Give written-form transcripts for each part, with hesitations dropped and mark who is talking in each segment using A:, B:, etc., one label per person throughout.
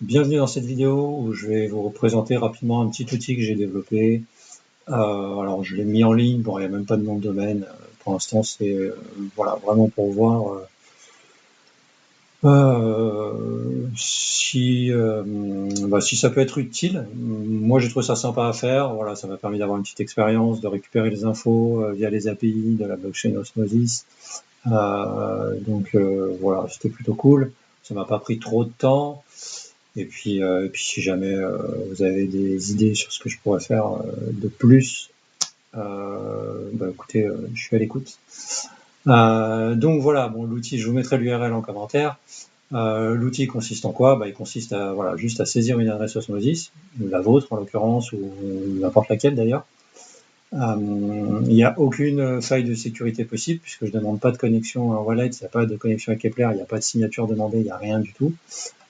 A: Bienvenue dans cette vidéo où je vais vous présenter rapidement un petit outil que j'ai développé. Alors je l'ai mis en ligne, bon il n'y a même pas de nom de domaine. Pour l'instant c'est voilà, vraiment pour voir si ça peut être utile. Moi j'ai trouvé ça sympa à faire. Voilà, ça m'a permis d'avoir une petite expérience, de récupérer les infos via les API de la blockchain Osmosis. Voilà, c'était plutôt cool. Ça m'a pas pris trop de temps. Et puis si jamais vous avez des idées sur ce que je pourrais faire de plus, écoutez, je suis à l'écoute. Donc voilà, bon, l'outil, je vous mettrai l'URL en commentaire. L'outil consiste en quoi? Il consiste à voilà, juste à saisir une adresse Osmosis, la vôtre en l'occurrence, ou n'importe laquelle d'ailleurs. Il n'y a aucune faille de sécurité possible puisque je ne demande pas de connexion à un wallet, il n'y a pas de connexion à Kepler, il n'y a pas de signature demandée, il n'y a rien du tout.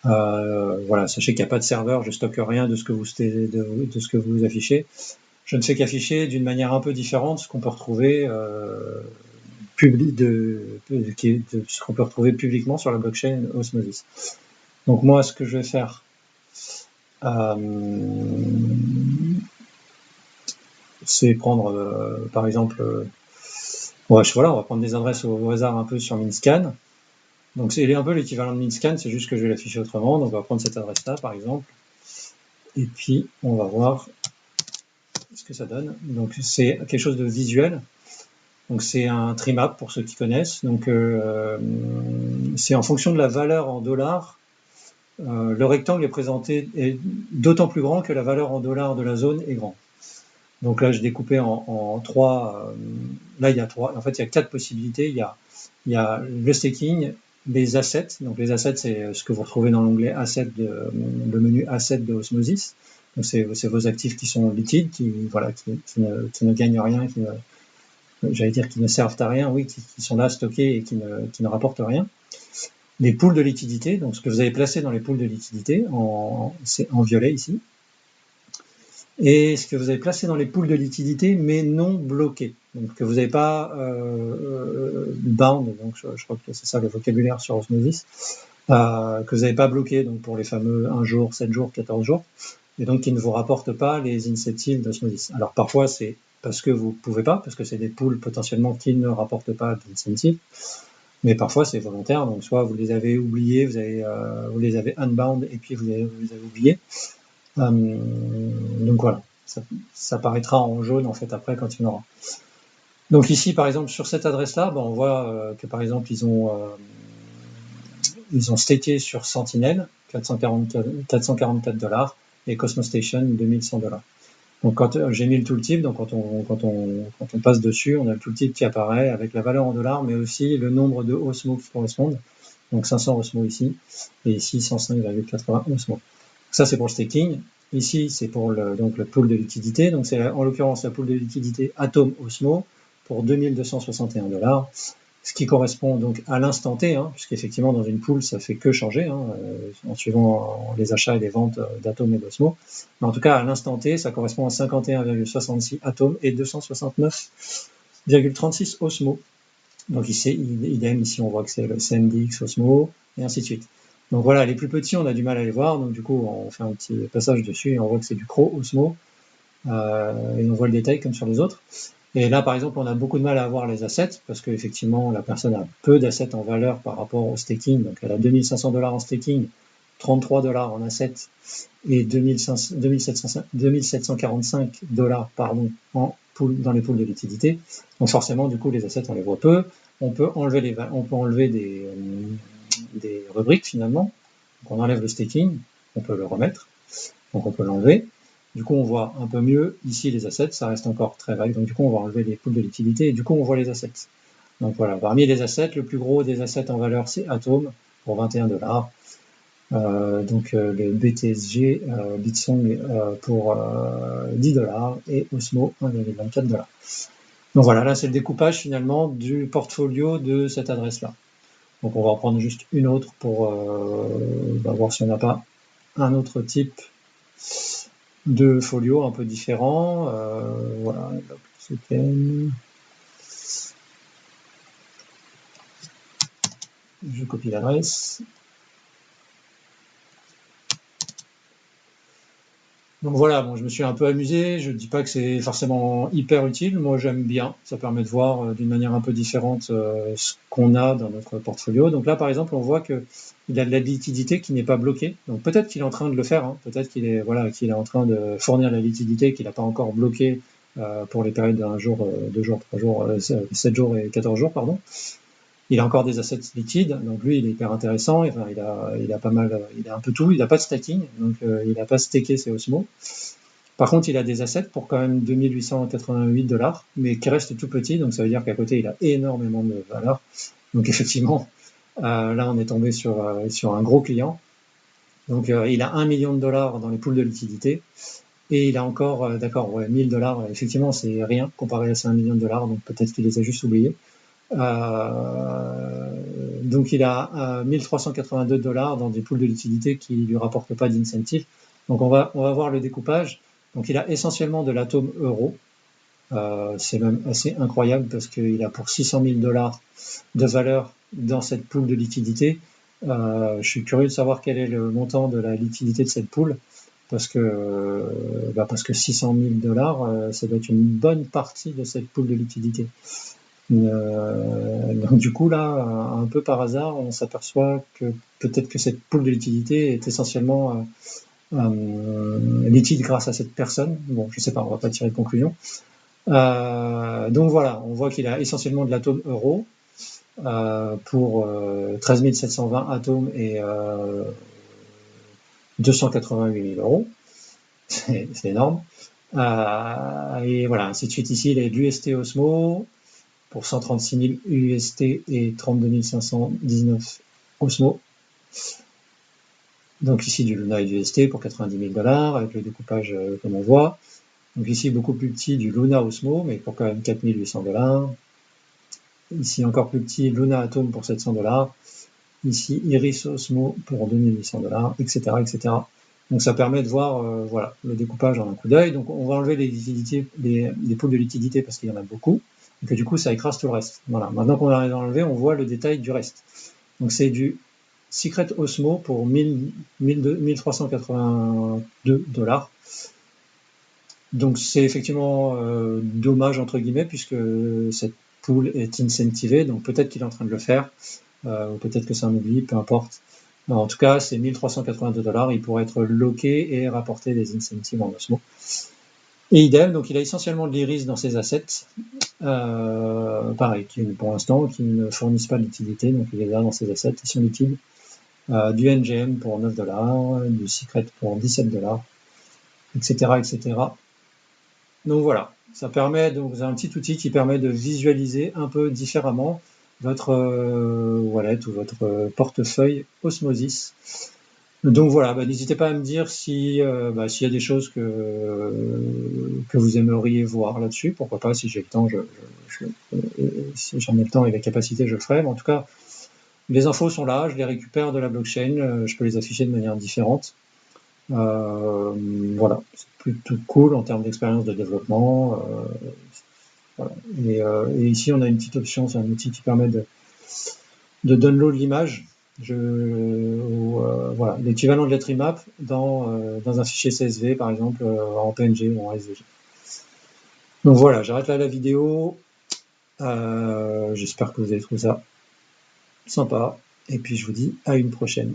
A: Voilà, sachez qu'il n'y a pas de serveur, je stocke rien de ce que vous affichez. Je ne fais qu'afficher d'une manière un peu différente ce qu'on peut retrouver ce qu'on peut retrouver publiquement sur la blockchain Osmosis. Donc moi, ce que je vais faire, c'est prendre, par exemple, on va prendre des adresses au hasard un peu sur Minscan. Donc c'est un peu l'équivalent de Minscan, c'est juste que je vais l'afficher autrement. Donc on va prendre cette adresse-là, par exemple. Et puis on va voir ce que ça donne. Donc c'est quelque chose de visuel. Donc c'est un trimap pour ceux qui connaissent. Donc c'est en fonction de la valeur en dollars. Le rectangle est présenté est d'autant plus grand que la valeur en dollars de la zone est grande. Donc là, je découpais en trois. Là, il y a trois. En fait, il y a quatre possibilités. Il y a le staking, les assets. Donc les assets, c'est ce que vous retrouvez dans l'onglet assets le menu assets de Osmosis. Donc c'est vos actifs qui sont liquides, qui ne gagnent rien, j'allais dire qui ne servent à rien, oui, qui sont là stockés et qui ne rapportent rien. Les pools de liquidité, donc ce que vous avez placé dans les pools de liquidité, c'est en violet ici. Et ce que vous avez placé dans les pools de liquidité, mais non bloqué. Donc que vous n'avez pas bound, donc je crois que c'est ça le vocabulaire sur Osmosis, que vous n'avez pas bloqué donc pour les fameux 1 jour, 7 jours, 14 jours, et donc qui ne vous rapportent pas les incentives d'Osmosis. Alors parfois c'est parce que vous ne pouvez pas, parce que c'est des pools potentiellement qui ne rapportent pas d'incentives, mais parfois c'est volontaire, donc soit vous les avez oubliés, vous les avez unbound et puis vous les avez oubliés. Donc voilà, ça paraîtra en jaune en fait après quand il y en aura. Donc ici par exemple sur cette adresse-là, on voit que par exemple ils ont staké sur Sentinel 444 dollars et Cosmos Station 2100 dollars. Donc quand j'ai mis le tooltip, donc quand on passe dessus, on a le tooltip qui apparaît avec la valeur en dollars, mais aussi le nombre de osmos qui correspondent. Donc 500 osmos ici, et ici 105,80 osmos. Ça c'est pour le staking. Ici c'est pour le pool de liquidité. Donc c'est en l'occurrence la pool de liquidité Atom Osmo pour 2261 dollars. Ce qui correspond donc à l'instant T, puisqu'effectivement dans une pool ça fait que changer en suivant les achats et les ventes d'atomes et d'osmos. Mais en tout cas à l'instant T, ça correspond à 51,66 atomes et 269,36 osmos. Donc ici, idem, ici on voit que c'est le CMDX osmo et ainsi de suite. Donc voilà, les plus petits on a du mal à les voir, donc du coup on fait un petit passage dessus et on voit que c'est du Crow osmo et on voit le détail comme sur les autres. Et là, par exemple, on a beaucoup de mal à avoir les assets parce qu'effectivement, la personne a peu d'assets en valeur par rapport au staking. Donc, elle a 2500 dollars en staking, 33 dollars en assets et 2745 dollars en pool, dans les pools de liquidité. Donc, forcément, du coup, les assets, on les voit peu. On peut enlever des rubriques finalement. Donc, on enlève le staking, on peut le remettre. Donc, on peut l'enlever. Du coup, on voit un peu mieux ici les assets, ça reste encore très vague. Donc, du coup, on va enlever les pools de liquidité et du coup, on voit les assets. Donc, voilà, parmi les assets, le plus gros des assets en valeur, c'est Atom pour 21 dollars. Le BTSG, Bitsong pour 10 dollars et Osmo 1,24 dollars. Donc voilà, là, c'est le découpage finalement du portfolio de cette adresse-là. Donc, on va en prendre juste une autre pour voir si on n'a pas un autre type de folio un peu différent. Voilà, je copie l'adresse. Donc voilà, bon, je me suis un peu amusé, je ne dis pas que c'est forcément hyper utile, moi j'aime bien, ça permet de voir d'une manière un peu différente ce qu'on a dans notre portfolio. Donc là par exemple on voit qu'il a de la liquidité qui n'est pas bloquée, donc peut-être qu'il est en train de le faire, hein. Peut-être qu'il est, voilà, qu'il est en train de fournir la liquidité qu'il n'a pas encore bloquée pour les périodes d'un jour, 2 jours, 3 jours, 7 jours et 14 jours, pardon. Il a encore des assets liquides, donc lui il est hyper intéressant, enfin, il a pas mal, il a un peu tout, il n'a pas de stacking, donc il n'a pas stacké ses Osmo. Par contre, il a des assets pour quand même 2888 $, mais qui restent tout petits, donc ça veut dire qu'à côté, il a énormément de valeur. Donc effectivement, là, on est tombé sur un gros client. Donc il a 1 million de dollars dans les pools de liquidité, et il a encore, d'accord, ouais, 1000 $, effectivement, c'est rien comparé à ces 1 million de dollars, donc peut-être qu'il les a juste oubliés. Donc il a 1382 $ dans des pools de liquidité qui lui rapportent pas d'incentive. Donc on va voir le découpage. Donc il a essentiellement de l'atome euro. C'est même assez incroyable parce qu'il a pour 600 000 $ de valeur dans cette pool de liquidité. Je suis curieux de savoir quel est le montant de la liquidité de cette pool parce que 600 000 $, ça doit être une bonne partie de cette pool de liquidité. Donc du coup là, un peu par hasard, on s'aperçoit que peut-être que cette pool de liquidité est essentiellement liquide grâce à cette personne. Bon, je sais pas, on va pas tirer de conclusion. Donc voilà, on voit qu'il a essentiellement de l'atome euro pour 13 720 atomes et 288 000 €. C'est énorme. Et voilà, ainsi de suite. Ici, il est de l'UST Osmo pour 136 000 UST et 32 519 Osmo. Donc ici du Luna et du UST pour 90 000 $ avec le découpage comme on voit. Donc ici beaucoup plus petit du Luna Osmo mais pour quand même 4 800 $. Ici encore plus petit Luna Atom pour 700 $. Ici Iris Osmo pour 2 800 $, etc., etc. Donc ça permet de voir voilà, le découpage en un coup d'œil. Donc on va enlever les pools de liquidité parce qu'il y en a beaucoup. Et que du coup ça écrase tout le reste. Voilà. Maintenant qu'on a enlevé, on voit le détail du reste. Donc c'est du Secret Osmo pour 1382 $. Donc c'est effectivement dommage entre guillemets puisque cette pool est incentivée, donc peut-être qu'il est en train de le faire, ou peut-être que c'est un oubli, peu importe. En tout cas, c'est 1382 $, il pourrait être loqué et rapporter des incentives en Osmo. Et idem, donc il a essentiellement de l'iris dans ses assets, pareil, qui pour l'instant qui ne fournissent pas d'utilité, donc il les a dans ses assets, ils sont liquides. Du NGM pour 9 $, du Secret pour 17 $, etc., etc. Donc voilà, ça permet, donc vous avez un petit outil qui permet de visualiser un peu différemment votre wallet ou votre portefeuille Osmosis. Donc voilà, n'hésitez pas à me dire s'il y a des choses que vous aimeriez voir là-dessus. Pourquoi pas, si j'ai le temps, si j'en ai le temps et la capacité, je le ferai. Mais en tout cas, les infos sont là, je les récupère de la blockchain, je peux les afficher de manière différente. Voilà, c'est plutôt cool en termes d'expérience de développement. Voilà. Et ici, on a une petite option, c'est un outil qui permet de download l'image, voilà, l'équivalent de l'Etrimap dans un fichier CSV, par exemple, en PNG ou en SVG. Donc voilà, j'arrête là la vidéo. J'espère que vous avez trouvé ça sympa. Et puis je vous dis à une prochaine.